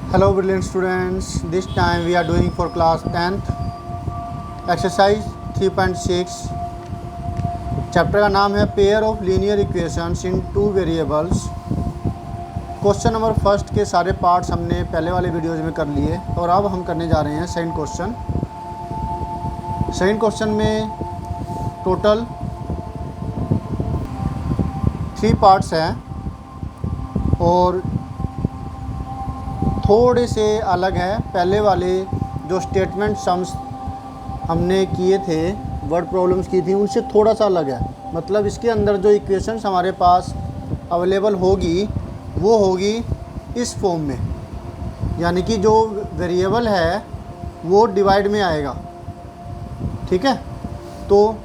Hello brilliant students, this time we are doing for class 10th exercise 3.6 chapter का नाम है pair of linear equations in two variables. Question number first के सारे parts हमने पहले वाले वीडियोज़ में कर लिए और अब हम करने जा रहे हैं सेकंड क्वेश्चन। सेकंड क्वेश्चन में टोटल 3 पार्ट्स हैं और थोड़े से अलग है। पहले वाले जो स्टेटमेंट सम्स हमने किए थे, वर्ड प्रॉब्लम्स की थी, उनसे थोड़ा सा अलग है। मतलब इसके अंदर जो इक्वेशंस हमारे पास अवेलेबल होगी वो होगी इस फॉर्म में, यानी कि जो वेरिएबल है वो डिवाइड में आएगा। ठीक है, तो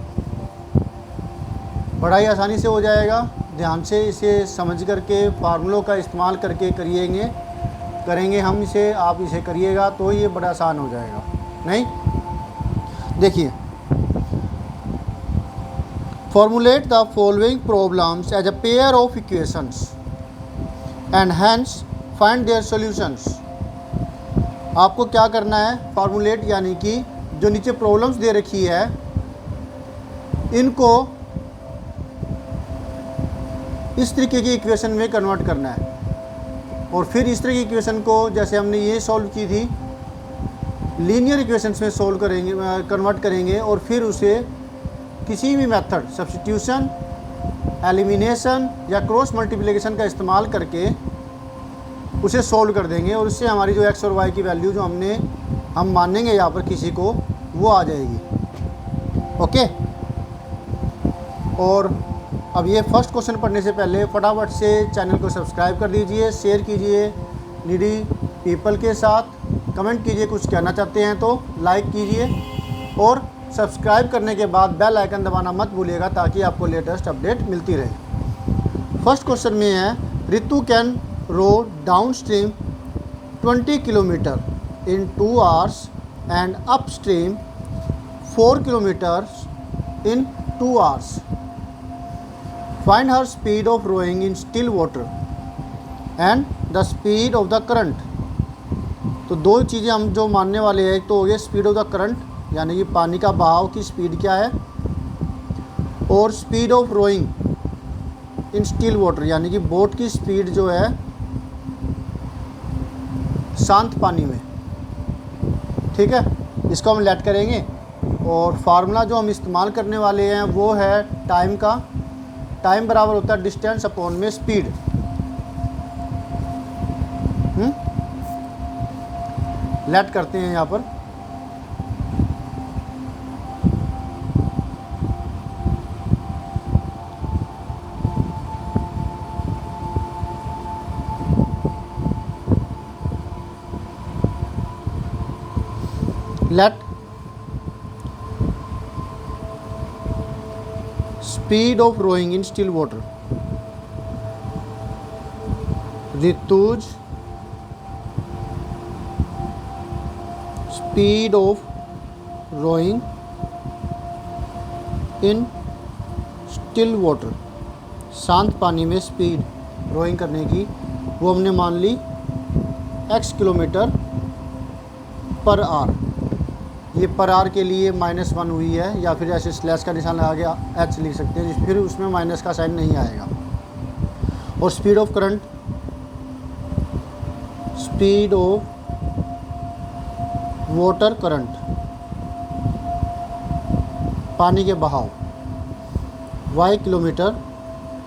बड़ा ही आसानी से हो जाएगा। ध्यान से इसे समझ करके फार्मूलों का इस्तेमाल करके करेंगे हम इसे, आप इसे करिएगा तो ये बड़ा आसान हो जाएगा। नहीं, देखिए, formulate the following problems as a pair of equations and hence find their solutions. आपको क्या करना है, फॉर्मुलेट यानी कि जो नीचे प्रॉब्लम्स दे रखी है इनको इस तरीके की इक्वेशन में कन्वर्ट करना है और फिर इस तरह की इक्वेशन को जैसे हमने ये सॉल्व की थी लीनियर इक्वेशंस में सॉल्व करेंगे, कन्वर्ट करेंगे और फिर उसे किसी भी मेथड, सब्स्टिट्यूशन, एलिमिनेशन या क्रॉस मल्टीप्लिकेशन का इस्तेमाल करके उसे सॉल्व कर देंगे और उससे हमारी जो एक्स और वाई की वैल्यू जो हम मानेंगे यहाँ पर किसी को, वो आ जाएगी। ओके, और अब ये फर्स्ट क्वेश्चन पढ़ने से पहले फटाफट से चैनल को सब्सक्राइब कर दीजिए, शेयर कीजिए नीडी पीपल के साथ, कमेंट कीजिए, कुछ कहना चाहते हैं तो लाइक कीजिए और सब्सक्राइब करने के बाद बेल आइकन दबाना मत भूलिएगा ताकि आपको लेटेस्ट अपडेट मिलती रहे। फर्स्ट क्वेश्चन में है, Ritu can row downstream 20 kilometre in 2 hours and upstream 4 kilometres in 2 hours. Find her speed of rowing in still water and the speed of the current। तो दो चीज़ें हम जो मानने वाले हैं, एक तो हो गया स्पीड ऑफ द करंट यानी कि पानी का बहाव की स्पीड क्या है, और speed of rowing in still water यानी कि बोट की स्पीड जो है शांत पानी में। ठीक है, इसको हम लेट करेंगे और फार्मूला जो हम इस्तेमाल करने वाले हैं वो है टाइम का। टाइम बराबर होता है डिस्टेंस अपॉन में स्पीड। लेट करते हैं यहाँ पर। Let speed of rowing in still water. ऋतुज speed of rowing in still water, शांत पानी में स्पीड रोइंग करने की वो हमने मान ली x किलोमीटर पर आवर। ये पर आवर के लिए -1 हुई है, या फिर ऐसे स्लैश का निशान लगा के h लिख सकते हैं, फिर उसमें माइनस का साइन नहीं आएगा। और speed of current, speed of water current, पानी के बहाव, y किलोमीटर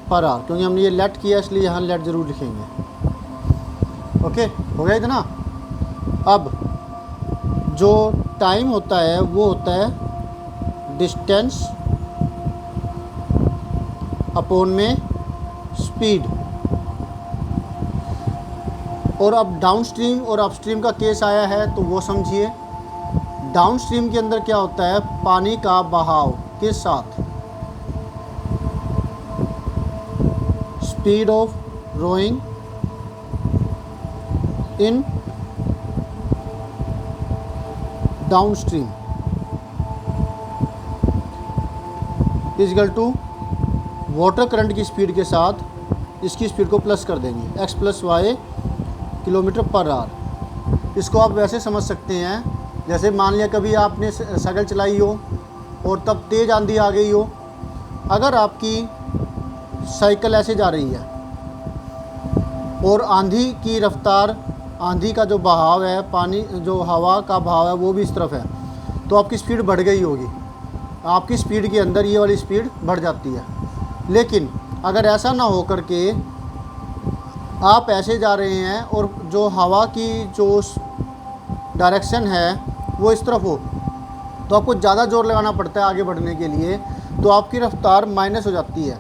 पर आवर। क्योंकि हमने ये लेट किया इसलिए यहाँ लेट ज़रूर लिखेंगे। ओके, हो गया इतना। अब जो टाइम होता है वो होता है डिस्टेंस अपॉन में स्पीड। और अब डाउनस्ट्रीम और अपस्ट्रीम का केस आया है तो वो समझिए। डाउनस्ट्रीम के अंदर क्या होता है, पानी का बहाव के साथ speed of rowing in downstream is equal to water current की स्पीड के साथ इसकी स्पीड को प्लस कर देंगे, x + y kilometre per our. इसको आप वैसे समझ सकते हैं, जैसे मान लिया कभी आपने साइकिल चलाई हो और तब तेज़ आंधी आ गई हो। अगर आपकी साइकिल ऐसे जा रही है और आंधी की रफ्तार, आंधी का जो बहाव है, पानी जो हवा का बहाव है वो भी इस तरफ है, तो आपकी स्पीड बढ़ गई होगी। आपकी स्पीड के अंदर ये वाली स्पीड बढ़ जाती है। लेकिन अगर ऐसा ना हो करके आप ऐसे जा रहे हैं और जो हवा की जो डायरेक्शन है वो इस तरफ हो, तो आपको ज़्यादा ज़ोर लगाना पड़ता है आगे बढ़ने के लिए, तो आपकी रफ़्तार माइनस हो जाती है।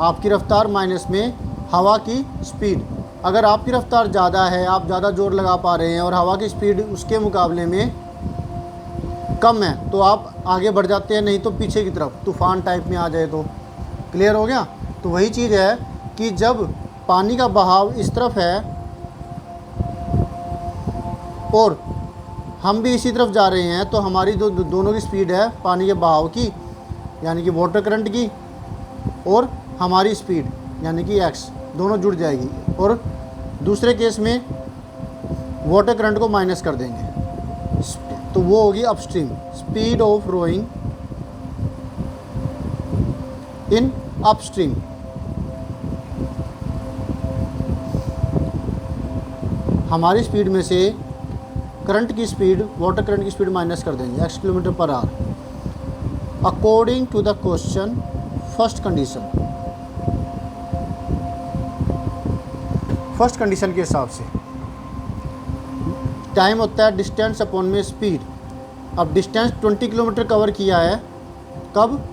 आपकी रफ़्तार माइनस में हवा की स्पीड। अगर आपकी रफ़्तार ज़्यादा है, आप ज़्यादा ज़ोर लगा पा रहे हैं और हवा की स्पीड उसके मुकाबले में कम है, तो आप आगे बढ़ जाते हैं, नहीं तो पीछे की तरफ तूफ़ान टाइप में आ जाए तो। क्लियर हो गया? तो वही चीज़ है कि जब पानी का बहाव इस तरफ है और हम भी इसी तरफ जा रहे हैं, तो हमारी जो दोनों की स्पीड है पानी के बहाव की, यानी कि वाटर करंट की, और हमारी स्पीड यानी कि x, दोनों जुड़ जाएगी। और दूसरे केस में वाटर करंट को माइनस कर देंगे, तो वो होगी upstream, speed of rowing in upstream. हमारी स्पीड में से करंट की स्पीड, वाटर करंट की स्पीड माइनस कर देंगे x kilometre per hour. According to the question first condition, first condition के हिसाब से टाइम होता है डिस्टेंस अपॉन में स्पीड। अब डिस्टेंस 20 किलोमीटर कवर किया है, कब?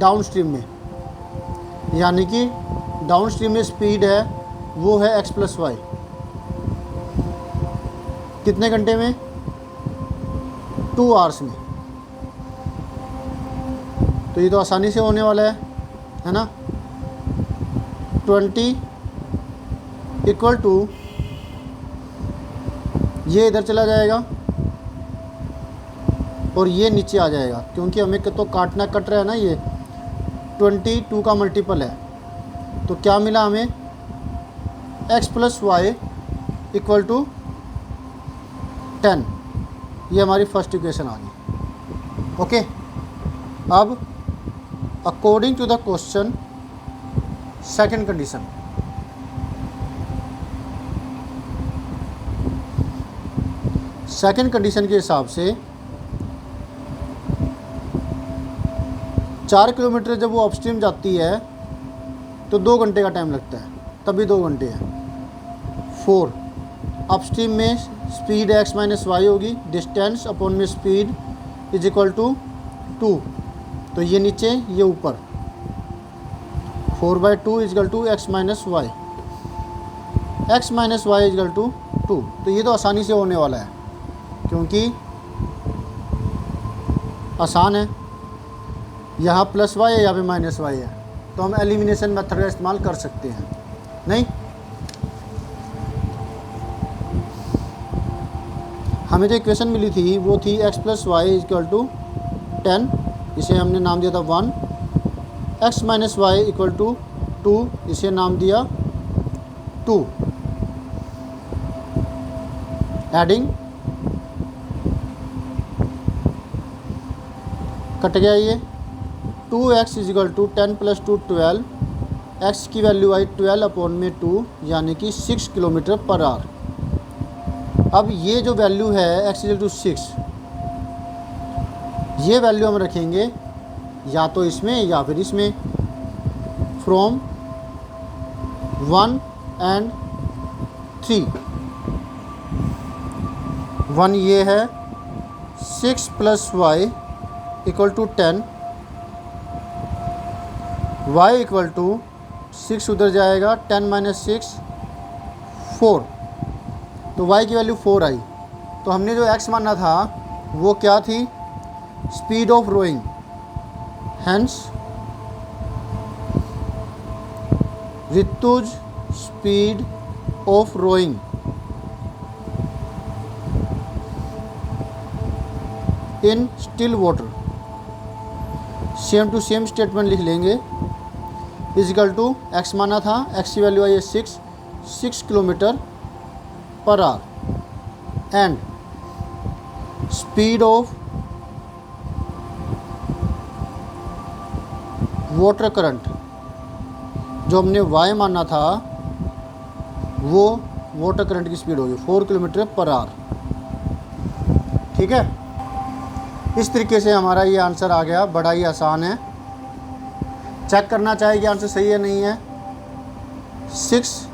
डाउन स्ट्रीम में, यानी कि डाउन स्ट्रीम में स्पीड है वो है x + y। कितने घंटे में? 2 आवर्स में। तो ये तो आसानी से होने वाला है ना। 20 इक्वल टू, ये इधर चला जाएगा और ये नीचे आ जाएगा, क्योंकि हमें तो काटना कट रहा है ना, ये 22 का मल्टीपल है। तो क्या मिला हमें? x + y equal to 10। ये हमारी फर्स्ट इक्वेशन आ गई। ओके, अब according to the question second condition, second condition के हिसाब से 4 किलोमीटर जब वो अपस्ट्रीम जाती है तो 2 घंटे का टाइम लगता है, तभी 2 घंटे है। 4 अपस्ट्रीम में स्पीड x - y होगी, डिस्टेंस अपॉन में स्पीड इज इक्वल टू 2, तो ये नीचे ये ऊपर, 4/2 is equal to x - y, x - y is equal to 2। तो ये तो आसानी से होने वाला है, क्योंकि आसान है, यहाँ +y है, यहाँ पे -y है, तो हम एलिमिनेशन मेथड का इस्तेमाल कर सकते हैं। नहीं, हमें जो इक्वेशन मिली थी वो थी x + y इक्वल टू 10, इसे हमने नाम दिया था 1, x - y इक्वल टू 2, इसे नाम दिया 2। एडिंग कट गया ये, 2x is equal to 10 + 2 12, x की वैल्यू आई 12 अपॉन में 2, यानी कि 6 किलोमीटर पर आवर। अब ये जो वैल्यू है x इज इक्वल टू 6, ये वैल्यू हम रखेंगे या तो इसमें या फिर इसमें, फ्रॉम 1 and 3। 1 ये है, 6 + y equal to 10, y equal to 6 उधर जाएगा, 10 - 6 4, तो y की वैल्यू 4 आई। तो हमने जो x माना था वो क्या थी? Speed of rowing. हैंस ऋतुज speed of rowing in still water, same to same statement लिख लेंगे, इजिकल टू x माना था, x की वैल्यू आई है 6 kilometre per our. And speed of water current, जो हमने y माना था वो वाटर करंट की स्पीड होगी 4 किलोमीटर पर आवर। ठीक है, इस तरीके से हमारा ये आंसर आ गया, बड़ा ही आसान है। चेक करना चाहे कि आंसर सही है नहीं है। 6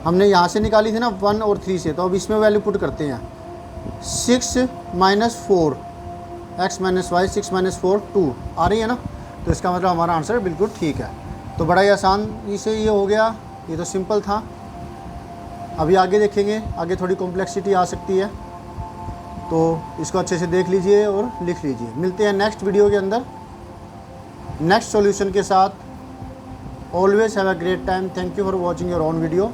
हमने यहाँ से निकाली थी ना 1 और 3 से, तो अब इसमें वैल्यू पुट करते हैं। 6 minus 4 x minus Y 6 minus 4 2 आ रही है ना, तो इसका मतलब हमारा आंसर बिल्कुल ठीक है। तो बड़ा ही आसान से ये हो गया, ये तो सिंपल था। अभी आगे देखेंगे, आगे थोड़ी कॉम्प्लेक्सिटी आ सकती है, तो इसको अच्छे से देख लीजिए और लिख लीजिए। मिलते हैं नेक्स्ट वीडियो के अंदर नेक्स्ट सॉल्यूशन के साथ। Always have a great time. Thank you for watching your own video.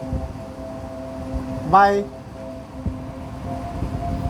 Bye.